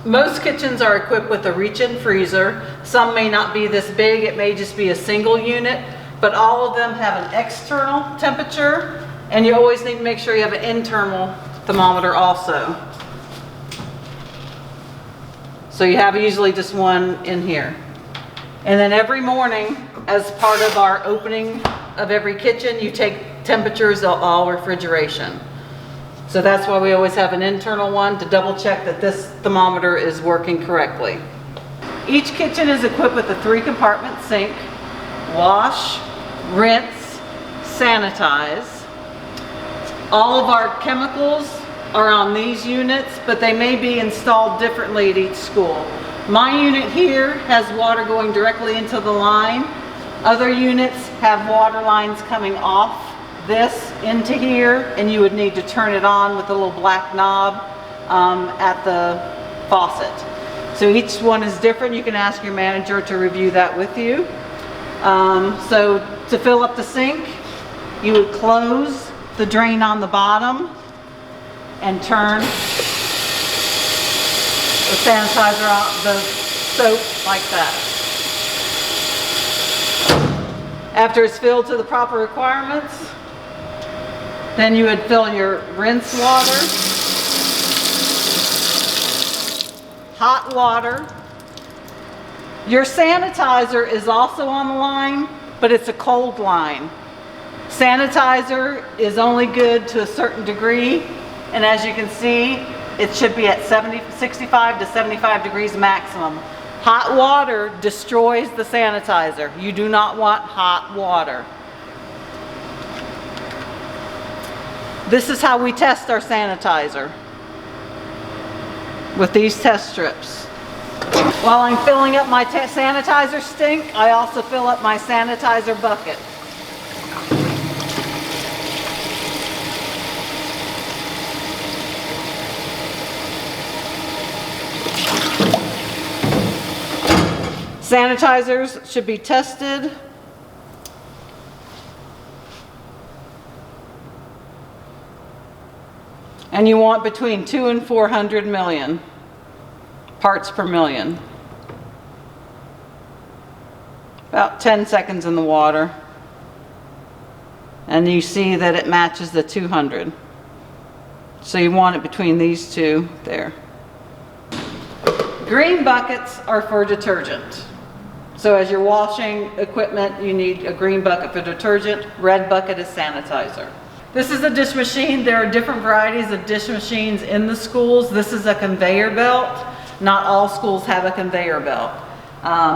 Most kitchens are equipped with a reach-in freezer. Some may not be this big, it may just be a single unit, but all of them have an external temperature, and you always need to make sure you have an internal thermometer also. So you have usually just one in here. And then every morning, as part of our opening of every kitchen, you take temperatures of all refrigeration. So that's why we always have an internal one to double check that this thermometer is working correctly. Each kitchen is equipped with a 3-compartment sink, wash, rinse, sanitize. All of our chemicals are on these units, but they may be installed differently at each school. My unit here has water going directly into the line. Other units have water lines coming off this into here, and you would need to turn it on with a little black knob at the faucet. So each one is different. You can ask your manager to review that with you. So to fill up the sink, you would close the drain on the bottom and turn the sanitizer on, the soap, like that. After it's filled to the proper requirements, then you would fill your rinse water, hot water. Your sanitizer is also on the line, but it's a cold line. Sanitizer is only good to a certain degree, and as you can see, it should be at 65 to 75 degrees maximum. Hot water destroys the sanitizer. You do not want hot water. This is how we test our sanitizer, with these test strips. While I'm filling up my sanitizer stink, I also fill up my sanitizer bucket. Sanitizers should be tested. And you want between 2 and 400 million parts per million. About 10 seconds in the water. And you see that it matches the 200. So you want it between these two there. Green buckets are for detergent. So as you're washing equipment, you need a green bucket for detergent. Red bucket is sanitizer. This is a dish machine. There are different varieties of dish machines in the schools. This is a conveyor belt. Not all schools have a conveyor belt.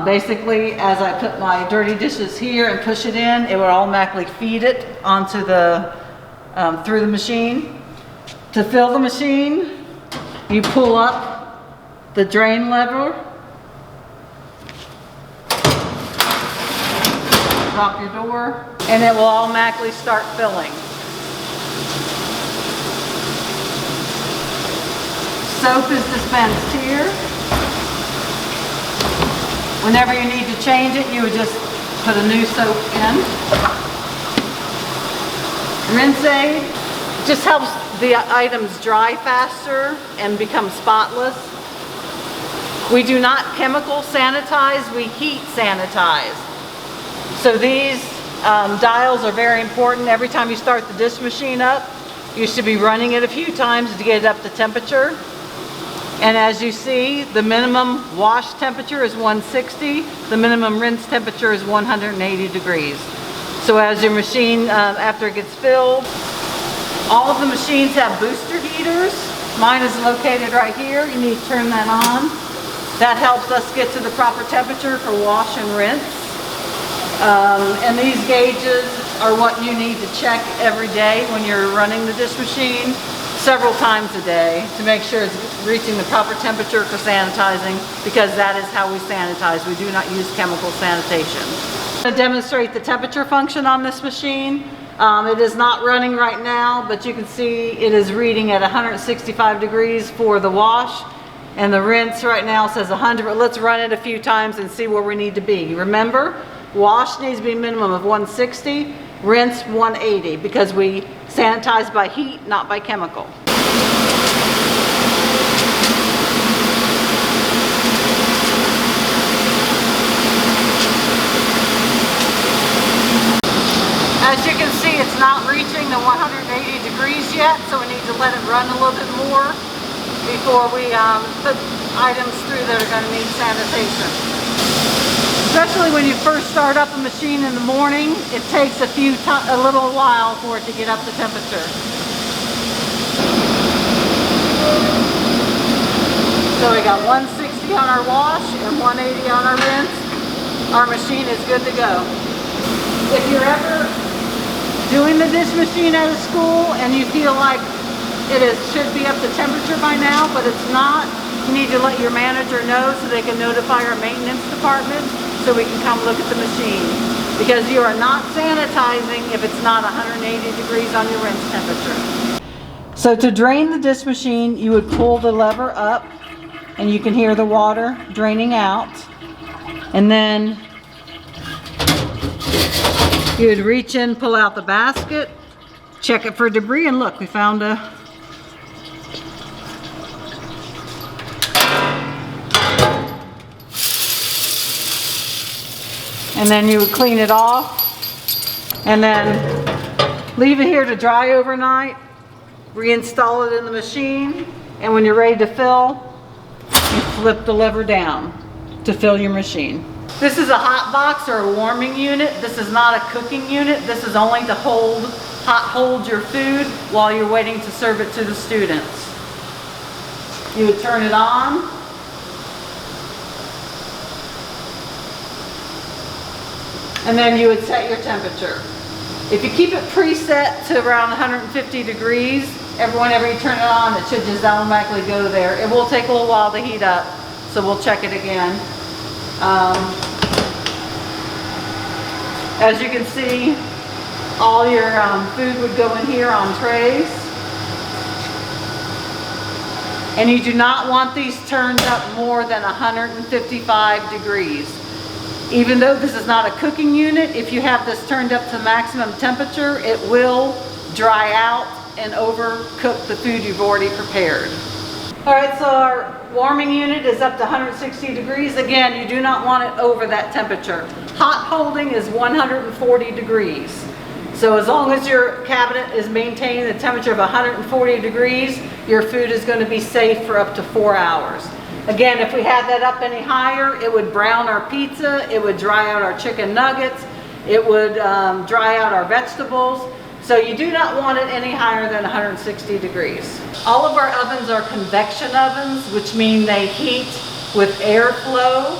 Basically, as I put my dirty dishes here and push it in, it would automatically feed it onto the, through the machine. To fill the machine, you pull up the drain lever, lock your door, and it will automatically start filling. Soap is dispensed here. Whenever you need to change it, you would just put a new soap in. Rinse aid just helps the items dry faster and become spotless. We do not chemical sanitize, we heat sanitize. So these dials are very important. Every time you start the dish machine up, you should be running it a few times to get it up to temperature. And as you see, the minimum wash temperature is 160. The minimum rinse temperature is 180 degrees. So as your machine, after it gets filled, all of the machines have booster heaters. Mine is located right here. You need to turn that on. That helps us get to the proper temperature for wash and rinse. And these gauges are what you need to check every day when you're running the dish machine, several times a day, to make sure it's reaching the proper temperature for sanitizing, because that is how we sanitize. We do not use chemical sanitation. To demonstrate the temperature function on this machine, it is not running right now, but you can see it is reading at 165 degrees for the wash, and the rinse right now says 100, but let's run it a few times and see where we need to be. Remember, wash needs to be a minimum of 160, rinse 180, because we sanitize by heat, not by chemical. As you can see, it's not reaching the 180 degrees yet, so we need to let it run a little bit more before we put items through that are going to need sanitation. Especially when you first start up a machine in the morning, it takes a little while for it to get up to temperature. So we got 160 on our wash and 180 on our rinse. Our machine is good to go. If you're ever doing the dish machine at a school and you feel like should be up to temperature by now, but it's not, you need to let your manager know so they can notify our maintenance department so we can come look at the machine. Because you are not sanitizing if it's not 180 degrees on your rinse temperature. So to drain the dish machine, you would pull the lever up and you can hear the water draining out. And then you would reach in, pull out the basket, check it for debris, and look, we found a and then you would clean it off and then leave it here to dry overnight, reinstall it in the machine, and when you're ready to fill, you flip the lever down to fill your machine. This is a hot box or a warming unit. This is not a cooking unit. This is only to hold your food while you're waiting to serve it to the students. You would turn it on. And then you would set your temperature. If you keep it preset to around 150 degrees, whenever you turn it on, it should just automatically go there. It will take a little while to heat up, so we'll check it again. As you can see, all your food would go in here on trays. And you do not want these turned up more than 155 degrees. Even though this is not a cooking unit, if you have this turned up to maximum temperature, it will dry out and overcook the food you've already prepared. All right, so our warming unit is up to 160 degrees. Again, you do not want it over that temperature. Hot holding is 140 degrees. So as long as your cabinet is maintaining the temperature of 140 degrees, your food is going to be safe for up to 4 hours. Again, if we had that up any higher, it would brown our pizza, it would dry out our chicken nuggets, it would dry out our vegetables. So you do not want it any higher than 160 degrees. All of our ovens are convection ovens, which mean they heat with airflow.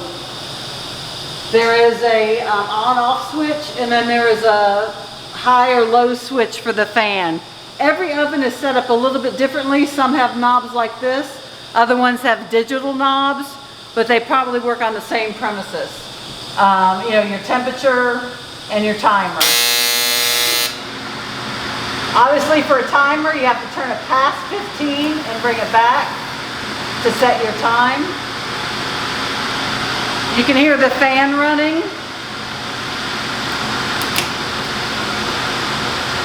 There is a on-off switch, and then there is a high or low switch for the fan. Every oven is set up a little bit differently. Some have knobs like this. Other ones have digital knobs, but they probably work on the same premises. You know, your temperature and your timer. Obviously for a timer, you have to turn it past 15 and bring it back to set your time. You can hear the fan running.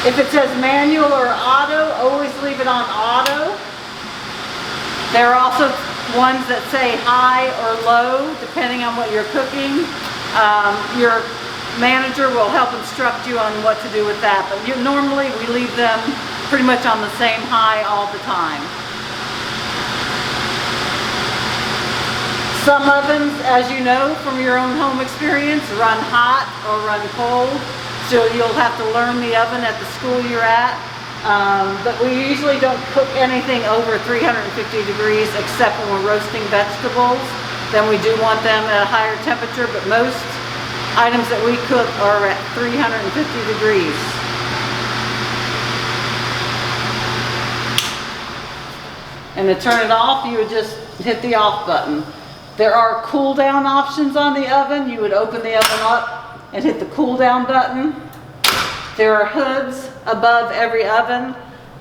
If it says manual or auto, always leave it on auto. There are also ones that say high or low, depending on what you're cooking. Your manager will help instruct you on what to do with that, but normally we leave them pretty much on the same high all the time. Some ovens, as you know from your own home experience, run hot or run cold, so you'll have to learn the oven at the school you're at. But we usually don't cook anything over 350 degrees except when we're roasting vegetables. Then we do want them at a higher temperature, but most items that we cook are at 350 degrees. And to turn it off, you would just hit the off button. There are cool down options on the oven. You would open the oven up and hit the cool down button. There are hoods above every oven.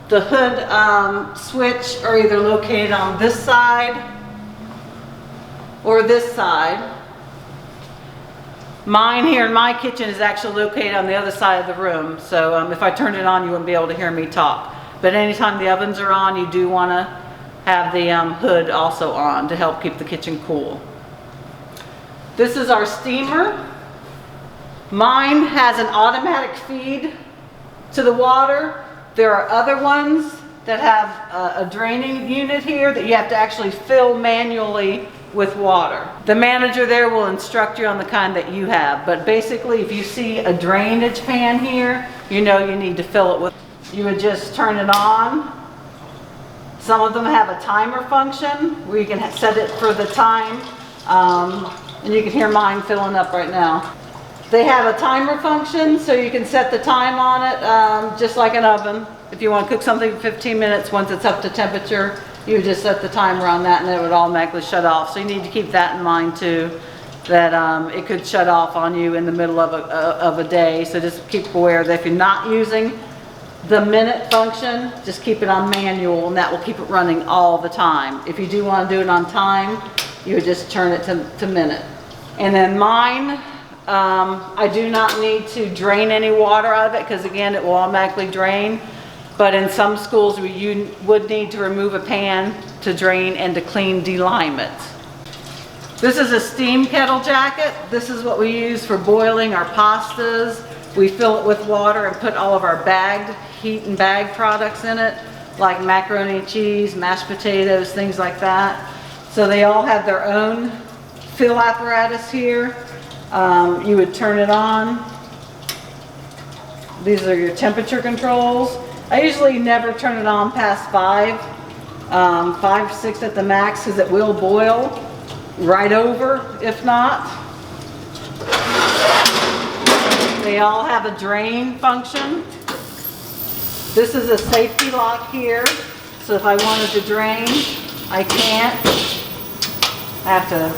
The hood switch are either located on this side or this side. Mine here in my kitchen is actually located on the other side of the room, so if I turned it on, you wouldn't be able to hear me talk. But anytime the ovens are on, you do want to have the hood also on to help keep the kitchen cool. This is our steamer. Mine has an automatic feed to the water. There are other ones that have a draining unit here that you have to actually fill manually with water. The manager there will instruct you on the kind that you have, but basically if you see a drainage pan here, you know you need to fill it with. You would just turn it on. Some of them have a timer function where you can set it for the time, and you can hear mine filling up right now. They have a timer function, so you can set the time on it, just like an oven. If you want to cook something for 15 minutes, once it's up to temperature, you would just set the timer on that and it would automatically shut off. So you need to keep that in mind too, that it could shut off on you in the middle of a day. So just keep aware that if you're not using the minute function, just keep it on manual and that will keep it running all the time. If you do want to do it on time, you would just turn it to minute. And then mine, I do not need to drain any water out of it because again, it will automatically drain. But in some schools, you would need to remove a pan to drain and to clean delime it. This is a steam kettle jacket. This is what we use for boiling our pastas. We fill it with water and put all of our bagged, heat and bag products in it, like macaroni and cheese, mashed potatoes, things like that. So they all have their own fill apparatus here. You would turn it on. These are your temperature controls. I usually never turn it on past 5, 6 at the max, because it will boil right over if not. They all have a drain function. This is a safety lock here, so if I wanted to drain, I can't. I have to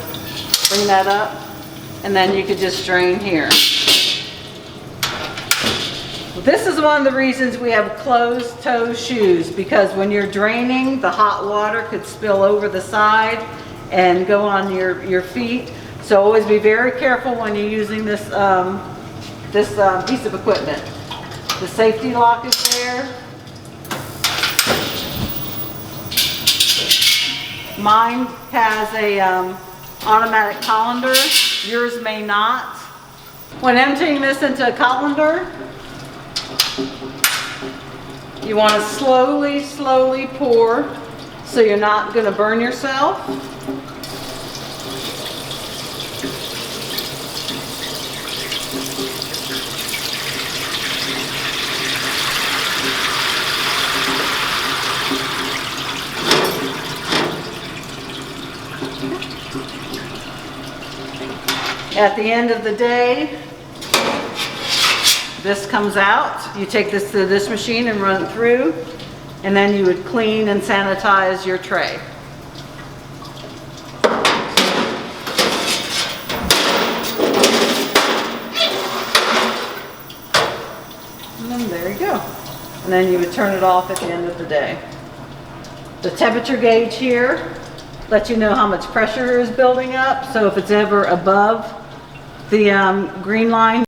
bring that up, and then you could just drain here. This is one of the reasons we have closed-toe shoes, because when you're draining, the hot water could spill over the side and go on your feet. So always be very careful when you're using this, piece of equipment. The safety lock is there. Mine has a automatic colander. Yours may not. When emptying this into a colander, you want to slowly pour so you're not going to burn yourself. At the end of the day, this comes out. You take this to this machine and run it through, and then you would clean and sanitize your tray. And then there you go. And then you would turn it off at the end of the day. The temperature gauge here lets you know how much pressure is building up. So if it's ever above the green line,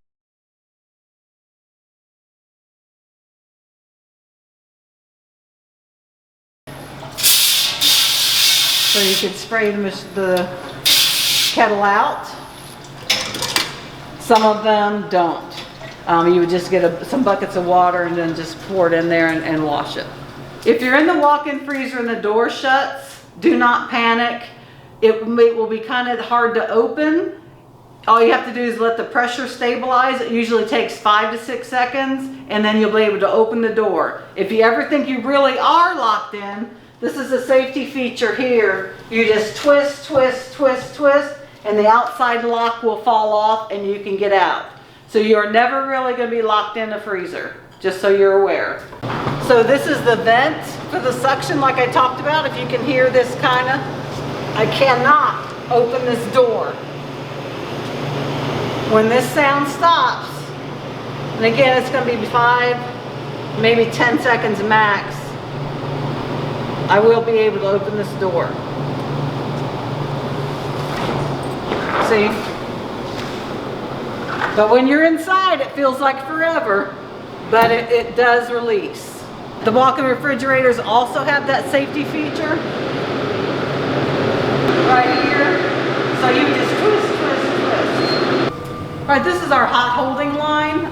so you could spray the kettle out. Some of them don't. You would just get some buckets of water and then just pour it in there and wash it. If you're in the walk-in freezer and the door shuts, do not panic. It will be kind of hard to open. All you have to do is let the pressure stabilize. It usually takes 5 to 6 seconds, and then you'll be able to open the door. If you ever think you really are locked in, this is a safety feature here. You just twist, twist, twist, twist, and the outside lock will fall off and you can get out. So you're never really going to be locked in a freezer, just so you're aware. So this is the vent for the suction like I talked about. If you can hear this kind of, I cannot open this door. When this sound stops, and again it's going to be 5, maybe 10 seconds max, I will be able to open this door. See? But when you're inside, it feels like forever, but it does release. The walk-in refrigerators also have that safety feature right here. So you just twist, twist, twist. All right, this is our hot holding line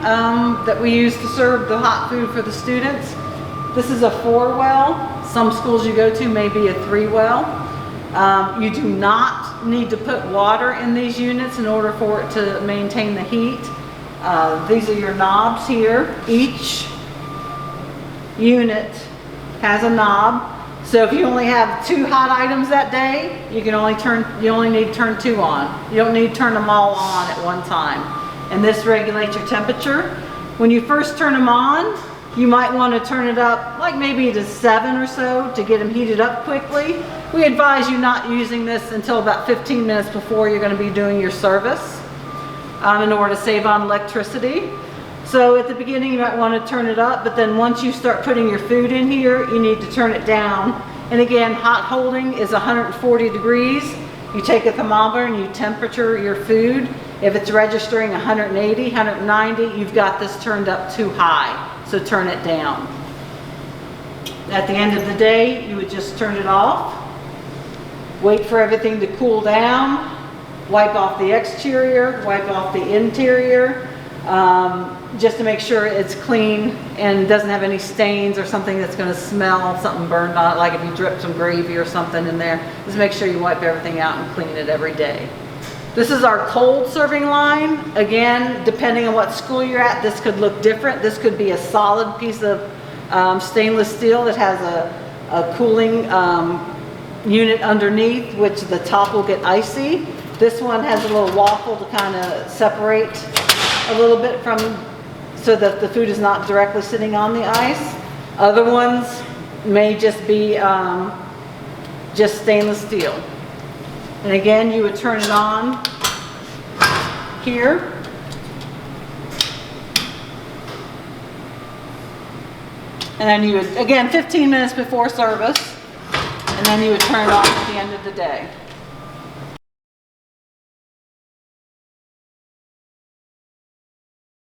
that we use to serve the hot food for the students. This is a 4-well. Some schools you go to may be a 3-well. You do not need to put water in these units in order for it to maintain the heat. These are your knobs here. Each unit has a knob. So if you only have 2 hot items that day, you only need to turn 2 on. You don't need to turn them all on at one time. And this regulates your temperature. When you first turn them on, you might want to turn it up like maybe to 7 or so to get them heated up quickly. We advise you not using this until about 15 minutes before you're going to be doing your service in order to save on electricity. So at the beginning you might want to turn it up, but then once you start putting your food in here, you need to turn it down. And again, hot holding is 140 degrees. You take a thermometer and you temperature your food. If it's registering 180, 190, you've got this turned up too high, so turn it down. At the end of the day, you would just turn it off, wait for everything to cool down, wipe off the exterior, wipe off the interior, just to make sure it's clean and doesn't have any stains or something that's going to smell, something burned on it, like if you drip some gravy or something in there. Just make sure you wipe everything out and clean it every day. This is our cold serving line. Again, depending on what school you're at, this could look different. This could be a solid piece of stainless steel that has a cooling unit underneath, which the top will get icy. This one has a little waffle to kind of separate a little bit from, so that the food is not directly sitting on the ice. Other ones may just be just stainless steel. And again, you would turn it on here. And then you would, again, 15 minutes before service, and then you would turn it off at the end of the day.